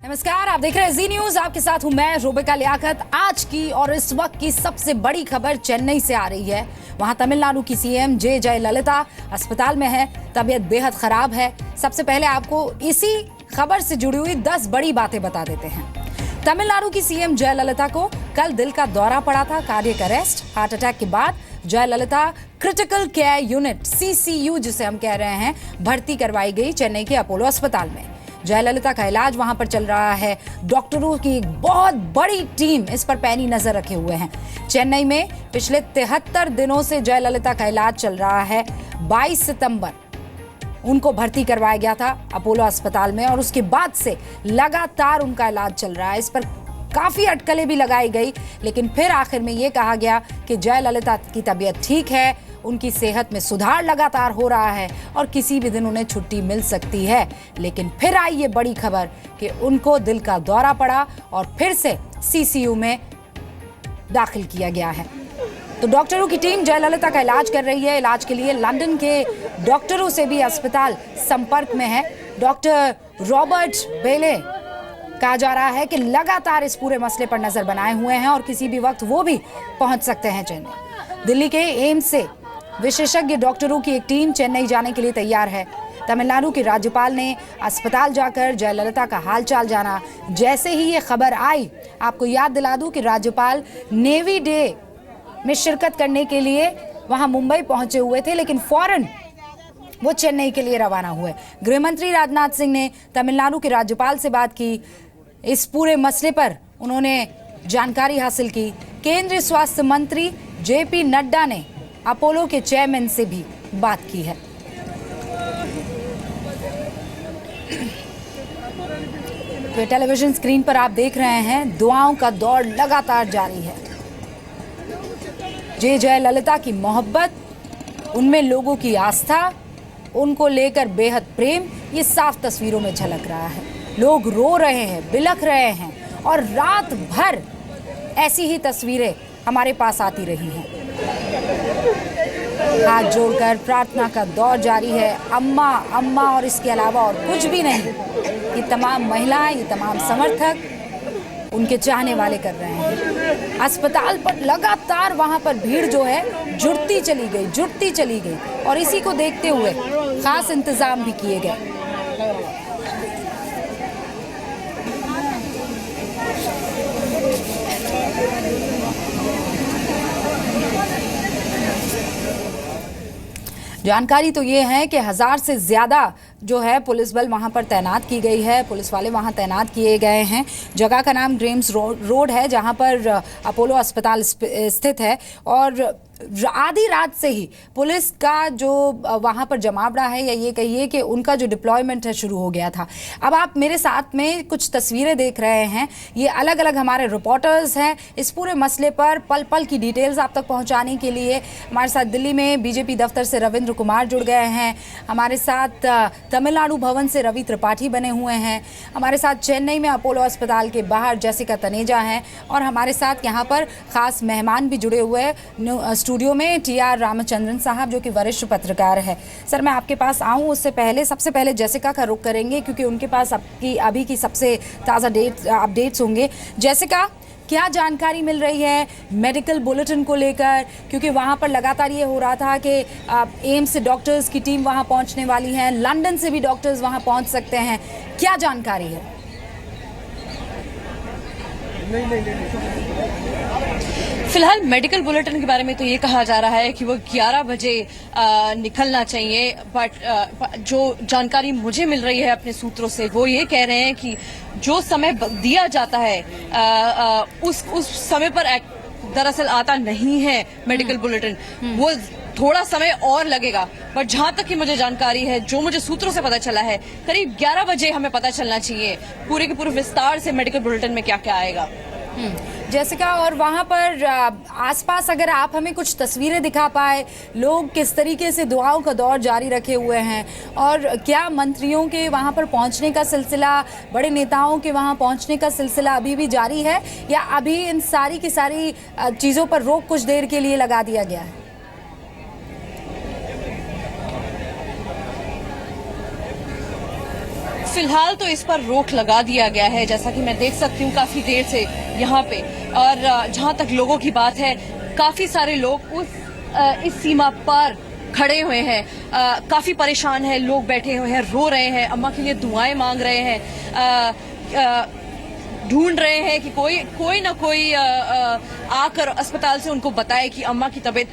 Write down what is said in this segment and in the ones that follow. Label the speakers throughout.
Speaker 1: नमस्कार, आप देख रहे हैं जी न्यूज। आपके साथ हूं मैं रोबिका लियाकत। आज की और इस वक्त की सबसे बड़ी खबर चेन्नई से आ रही है। वहां तमिलनाडु की सीएम जे जयललिता अस्पताल में है, तबीयत बेहद खराब है। सबसे पहले आपको इसी खबर से जुड़ी हुई 10 बड़ी बातें बता देते हैं। तमिलनाडु की सीएम जयललिता को कल दिल का दौरा पड़ा था, कार्डियक अरेस्ट। हार्ट अटैक के बाद Jayalalithaa critical care unit CCU जिसे हम कह रहे हैं, भर्ती करवाई गई चेन्नई के अपोलो अस्पताल में। जयललिता का इलाज वहां पर चल रहा है। डॉक्टरों की एक बहुत बड़ी टीम इस पर पैनी नजर रखे हुए हैं। चेन्नई में पिछले 73 दिनों से जयललिता का इलाज चल रहा है। 22 सितंबर उनको भर्ती करवाया गया था अपोलो अस्पताल में और उसके बाद से लगातार उनका इलाज चल रहा है। इस पर काफी अटकलें भी लगाई गई, लेकिन फिर आखिर में यह कहा गया कि जयललिता की तबीयत ठीक है, उनकी सेहत में सुधार लगातार हो रहा है और किसी भी दिन उन्हें छुट्टी मिल सकती है। लेकिन फिर आई ये बड़ी खबर कि उनको दिल का दौरा पड़ा और फिर से सीसीयू में दाखिल किया गया है। तो डॉक्टरों की टीम जयललिता का इलाज कर रही है। इलाज के लिए लंदन के डॉक्टरों से भी अस्पताल संपर्क में है। डॉक्टर रॉबर्ट बेले कहा जा रहा है कि लगातार इस पूरे मसले पर नजर बनाए हुए हैं और किसी भी वक्त वो भी पहुंच सकते हैं चेन्नई। दिल्ली के एम्स से विशेषज्ञ डॉक्टरों की एक टीम चेन्नई जाने के लिए तैयार है। तमिलनाडु के राज्यपाल ने अस्पताल जाकर जयललिता का हालचाल जाना। जैसे ही ये खबर आई, आपको याद दिला दूं कि राज्यपाल नेवी डे में शिरकत करने के लिए वहां मुंबई पहुंचे हुए थे, लेकिन फौरन वो चेन्नई के लिए रवाना हुए। गृह मंत्री राजनाथ सिंह ने तमिलनाडु के राज्यपाल से बात की। इस पूरे मसले पर उन्होंने जानकारी हासिल की। केंद्रीय स्वास्थ्य मंत्री जेपी नड्डा ने अपोलो के चेयरमैन से भी बात की है। तो टेलीविजन स्क्रीन पर आप देख रहे हैं, दुआओं का दौर लगातार जारी है। जे जयललिता की मोहब्बत, उनमें लोगों की आस्था, उनको लेकर बेहद प्रेम, ये साफ तस्वीरों में झलक रहा है। लोग रो रहे हैं, बिलख रहे हैं और रात भर ऐसी ही तस्वीरें हमारे पास आती रही हैं। हाथ जोड़कर प्रार्थना का दौर जारी है। अम्मा अम्मा और इसके अलावा और कुछ भी नहीं, ये तमाम महिलाएं, ये तमाम समर्थक, उनके चाहने वाले कर रहे हैं। अस्पताल पर लगातार वहां पर भीड़ जो है जुड़ती चली गई और इसी को देखते हुए खास इंतजाम भी किए गए। जानकारी तो ये है कि 1000 से ज्यादा जो है पुलिस बल वहां पर तैनात की गई है। पुलिस वाले वहां तैनात किए गए हैं। जगह का नाम ग्रेम्स रोड है, जहां पर अपोलो अस्पताल स्थित है और आधी रात से ही पुलिस का जो वहां पर जमावड़ा है, या ये कहिए कि उनका जो डिप्लॉयमेंट है, शुरू हो गया था। अब आप मेरे साथ में कुछ तस्वीरें देख रहे हैं। ये अलग अलग हमारे रिपोर्टर्स हैं इस पूरे मसले पर पल पल की डिटेल्स आप तक पहुंचाने के लिए। हमारे साथ दिल्ली में बीजेपी दफ्तर से रविंद्र कुमार जुड़ गए हैं। हमारे साथ तमिलनाडु भवन से रवि त्रिपाठी बने हुए हैं। हमारे साथ चेन्नई में अपोलो अस्पताल के बाहर जेसिका तनेजा हैं और हमारे साथ यहाँ पर खास मेहमान भी जुड़े हुए हैं स्टूडियो में, टीआर रामचंद्रन साहब, जो कि वरिष्ठ पत्रकार है। सर, मैं आपके पास आऊं उससे पहले सबसे पहले जेसिका का रुख करेंगे, क्योंकि उनके पास अभी की सबसे ताज़ा अपडेट्स होंगे। जेसिका, क्या जानकारी मिल रही है मेडिकल बुलेटिन को लेकर, क्योंकि वहां पर लगातार ये हो रहा था कि एम्स से डॉक्टर्स की टीम वहां पहुंचने वाली है, लंदन से भी डॉक्टर्स वहां पहुंच सकते हैं, क्या जानकारी है?
Speaker 2: फिलहाल मेडिकल बुलेटिन के बारे में तो ये कहा जा रहा है कि वो 11 बजे निकलना चाहिए, बट जो जानकारी मुझे मिल रही है अपने सूत्रों से, वो ये कह रहे हैं कि जो समय दिया जाता है उस समय पर दरअसल आता नहीं है मेडिकल बुलेटिन, वो थोड़ा समय और लगेगा। बट जहां तक की मुझे जानकारी है, जो मुझे सूत्रों से पता चला है, करीब 11 बजे हमें पता चलना चाहिए पूरे के पूरे विस्तार से मेडिकल बुलेटिन में क्या क्या आएगा।
Speaker 1: जेसिका, और वहां पर आसपास अगर आप हमें कुछ तस्वीरें दिखा पाए, लोग किस तरीके से दुआओं का दौर जारी रखे हुए हैं, और क्या मंत्रियों के वहां पर पहुंचने का सिलसिला, बड़े नेताओं के वहां पहुंचने का सिलसिला अभी भी जारी है, या अभी इन सारी की सारी चीजों पर रोक कुछ देर के लिए लगा दिया गया है?
Speaker 2: फिलहाल तो इस पर रोक लगा दिया गया है, जैसा कि मैं देख सकती हूँ काफी देर से यहाँ पे। और जहाँ तक लोगों की बात है, काफी सारे लोग इस सीमा पर खड़े हुए हैं, काफी परेशान है, लोग बैठे हुए हैं, रो रहे हैं, अम्मा के लिए दुआएं मांग रहे हैं, ढूंढ रहे हैं कि कोई ना कोई आकर अस्पताल से उनको बताए कि अम्मा की तबीयत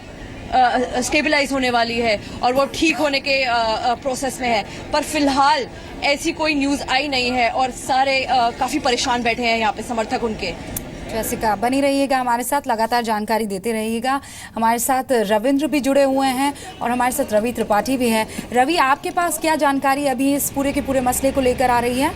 Speaker 2: स्टेबलाइज होने वाली है और वो ठीक होने के प्रोसेस में है। पर फिलहाल ऐसी कोई न्यूज आई नहीं है और सारे काफी परेशान बैठे हैं यहाँ पे समर्थक उनके।
Speaker 1: जैसिका बनी रहिएगा हमारे साथ, लगातार जानकारी देते रहिएगा। हमारे साथ रविंद्र भी जुड़े हुए हैं और हमारे साथ रवि त्रिपाठी भी है। रवि, आपके पास क्या जानकारी अभी इस पूरे के पूरे मसले को लेकर आ रही है?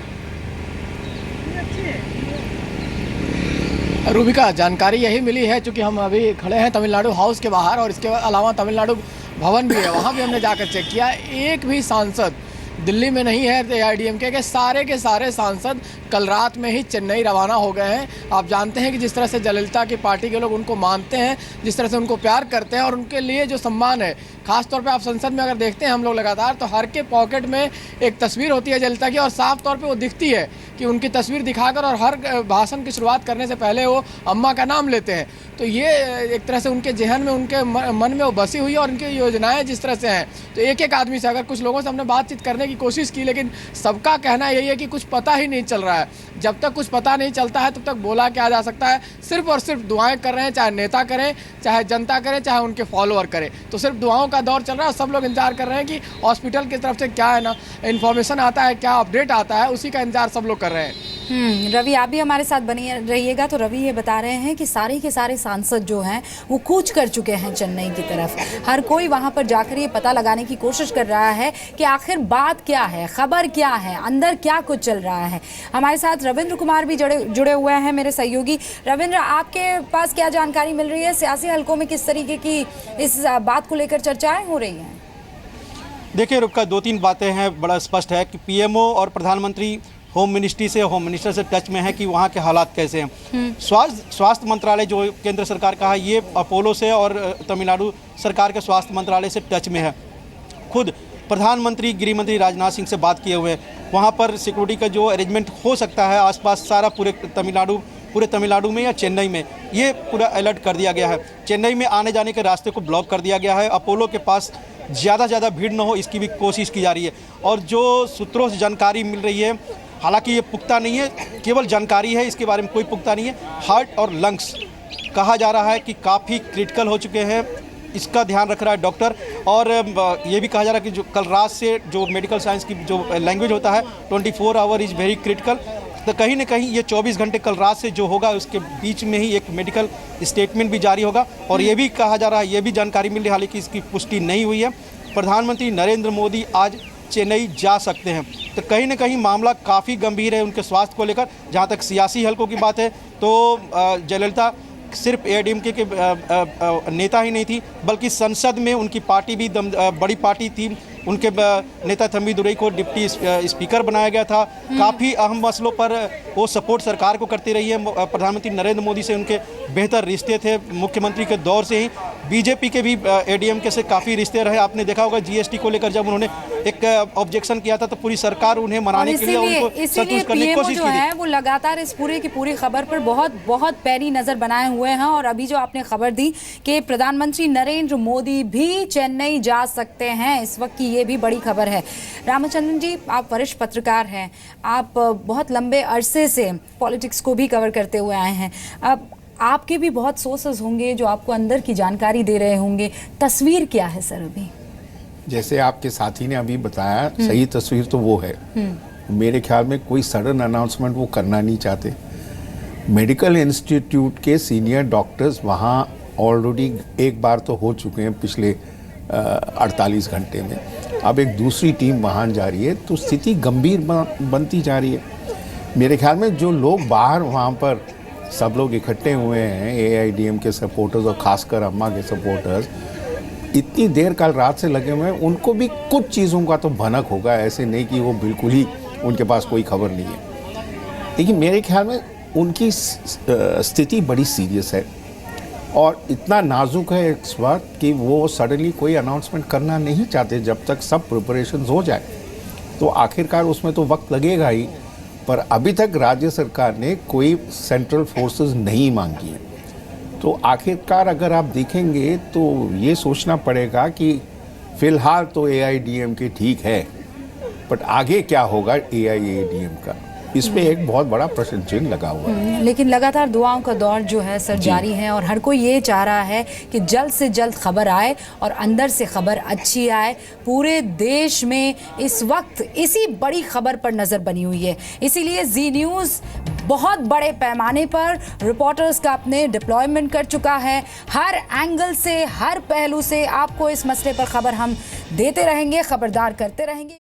Speaker 3: रूबिका, जानकारी यही मिली है, चूँकि हम अभी खड़े हैं तमिलनाडु हाउस के बाहर और इसके अलावा तमिलनाडु भवन भी है, वहाँ भी हमने जाकर चेक किया। एक भी सांसद दिल्ली में नहीं है एआईडीएमके के सारे सांसद कल रात में ही चेन्नई रवाना हो गए हैं। आप जानते हैं कि जिस तरह से जयललिता की पार्टी के लोग उनको मानते हैं, जिस तरह से उनको प्यार करते हैं और उनके लिए जो सम्मान है, खास तौर पे आप संसद में अगर देखते हैं हम लोग लगातार, तो हर के पॉकेट में एक तस्वीर होती है जयललिता की और साफ तौर पे वो दिखती है कि उनकी तस्वीर दिखाकर और हर भाषण की शुरुआत करने से पहले वो अम्मा का नाम लेते हैं। तो ये एक तरह से उनके जहन में, उनके मन में वो बसी हुई है और उनकी योजनाएं जिस तरह से हैं। तो एक एक आदमी से, अगर कुछ लोगों से हमने बातचीत करने की कोशिश की, लेकिन सबका कहना यही है कि कुछ पता ही नहीं चल रहा है। जब तक कुछ पता नहीं चलता है तब तक बोला क्या जा सकता है। सिर्फ और सिर्फ दुआएं कर रहे हैं, चाहे नेता करें, चाहे जनता करे, चाहे उनके फॉलोअर करें। तो सिर्फ दुआओं का दौर चल रहा है। सब लोग इंतजार कर रहे हैं कि हॉस्पिटल की तरफ से क्या है ना इन्फॉर्मेशन आता है, क्या अपडेट आता है, उसी का इंतजार सब लोग कर रहे हैं।
Speaker 1: रवि, आप भी हमारे साथ बनी रहिएगा। तो रवि ये बता रहे हैं कि सारे के सारे सांसद जो हैं वो कूच कर चुके हैं चेन्नई की तरफ। हर कोई वहां पर जाकर ये पता लगाने की कोशिश कर रहा है कि आखिर बात क्या है, खबर क्या है, अंदर क्या कुछ चल रहा है। हमारे साथ रविंद्र कुमार भी जुड़े हुए हैं, मेरे सहयोगी। रविंद्र, आपके पास क्या जानकारी मिल रही है? सियासी हलकों में किस तरीके की इस बात को लेकर चर्चाएं हो रही हैं?
Speaker 4: देखिए रुपका, दो तीन बातें हैं। बड़ा स्पष्ट है कि पीएमओ और प्रधानमंत्री होम मिनिस्टर से टच में है कि वहाँ के हालात कैसे हैं। स्वास्थ्य मंत्रालय जो केंद्र सरकार का है, ये अपोलो से और तमिलनाडु सरकार के स्वास्थ्य मंत्रालय से टच में है। खुद प्रधानमंत्री गृह मंत्री राजनाथ सिंह से बात किए हुए हैं। वहाँ पर सिक्योरिटी का जो अरेंजमेंट हो सकता है आसपास सारा पूरे तमिलनाडु में या चेन्नई में, ये पूरा अलर्ट कर दिया गया है। चेन्नई में आने जाने के रास्ते को ब्लॉक कर दिया गया है। अपोलो के पास ज़्यादा भीड़ न हो, इसकी भी कोशिश की जा रही है। और जो सूत्रों से जानकारी मिल रही है, हालांकि ये पुख्ता नहीं है, केवल जानकारी है, इसके बारे में कोई पुख्ता नहीं है। हार्ट और लंग्स कहा जा रहा है कि काफ़ी क्रिटिकल हो चुके हैं, इसका ध्यान रख रहा है डॉक्टर। और ये भी कहा जा रहा है कि जो कल रात से जो मेडिकल साइंस की जो लैंग्वेज होता है 24 आवर इज़ वेरी क्रिटिकल। तो कहीं ना कहीं ये 24 घंटे कल रात से जो होगा उसके बीच में ही एक मेडिकल स्टेटमेंट भी जारी होगा। और ये भी कहा जा रहा है, ये भी जानकारी मिल रही है, हालांकि इसकी पुष्टि नहीं हुई है, प्रधानमंत्री नरेंद्र मोदी आज चेन्नई जा सकते हैं। तो कहीं ना कहीं मामला काफ़ी गंभीर है उनके स्वास्थ्य को लेकर। जहाँ तक सियासी हलकों की बात है तो जयललिता सिर्फ एआईडीएमके के नेता ही नहीं थी, बल्कि संसद में उनकी पार्टी भी बड़ी पार्टी थी। उनके नेता थम्बीदुरई को डिप्टी स्पीकर बनाया गया था। काफ़ी अहम मसलों पर वो सपोर्ट सरकार को करती रही है। प्रधानमंत्री नरेंद्र मोदी से उनके बेहतर रिश्ते थे मुख्यमंत्री के दौर से ही। बीजेपी के भी एडीएमके से काफ़ी रिश्ते रहे। आपने देखा होगा जीएसटी को लेकर जब उन्होंने एक ऑब्जेक्शन किया था तो पूरी सरकार उन्हें मनाने के लिए उनको संतुष्ट करने की कोशिश की थी।
Speaker 1: वो लगातार इस पूरे की पूरी खबर पर बहुत पैनी नजर बनाए हुए हैं। और अभी जो आपने खबर दी कि प्रधानमंत्री नरेंद्र मोदी भी चेन्नई जा सकते हैं, इस वक्त की ये भी बड़ी खबर है। रामचंद्रन जी, आप वरिष्ठ पत्रकार हैं, आप बहुत लंबे अरसे से पॉलिटिक्स को भी कवर करते हुए आए हैं। अब आपके भी बहुत सोर्सेज होंगे जो आपको अंदर की जानकारी दे रहे होंगे। तस्वीर क्या है सर अभी?
Speaker 5: जैसे आपके साथी ने अभी बताया, सही तस्वीर तो वो है। मेरे ख्याल में कोई सडन अनाउंसमेंट वो करना नहीं चाहते। मेडिकल इंस्टीट्यूट के सीनियर डॉक्टर्स वहाँ ऑलरेडी एक बार तो हो चुके हैं पिछले 48 घंटे में। अब एक दूसरी टीम वहाँ जा रही है, तो स्थिति गंभीर बनती जा रही है। मेरे ख्याल में जो लोग बाहर वहाँ पर सब लोग इकट्ठे हुए हैं, एआईडीएम के सपोर्टर्स और खासकर अम्मा के सपोर्टर्स, इतनी देर कल रात से लगे हुए हैं, उनको भी कुछ चीज़ों का तो भनक होगा। ऐसे नहीं कि वो बिल्कुल ही उनके पास कोई खबर नहीं है। लेकिन मेरे ख्याल में उनकी स्थिति बड़ी सीरियस है और इतना नाजुक है इस वक्त कि वो सडनली कोई अनाउंसमेंट करना नहीं चाहते जब तक सब प्रिपरेशन हो जाए। तो आखिरकार उसमें तो वक्त लगेगा ही, पर अभी तक राज्य सरकार ने कोई सेंट्रल फोर्सेस नहीं मांगी है। तो आखिरकार अगर आप देखेंगे तो ये सोचना पड़ेगा कि फिलहाल तो AIADMK ठीक है, बट आगे क्या होगा AIADMK का, इस पे एक बहुत बड़ा प्रश्न चिन्ह लगा हुआ है।
Speaker 1: लेकिन लगातार दुआओं का दौर जो है सर जारी है और हर कोई ये चाह रहा है कि जल्द से जल्द खबर आए और अंदर से खबर अच्छी आए। पूरे देश में इस वक्त इसी बड़ी खबर पर नजर बनी हुई है, इसीलिए जी न्यूज़ बहुत बड़े पैमाने पर रिपोर्टर्स का अपने डिप्लॉयमेंट कर चुका है। हर एंगल से, हर पहलू से आपको इस मसले पर खबर हम देते रहेंगे, खबरदार करते रहेंगे।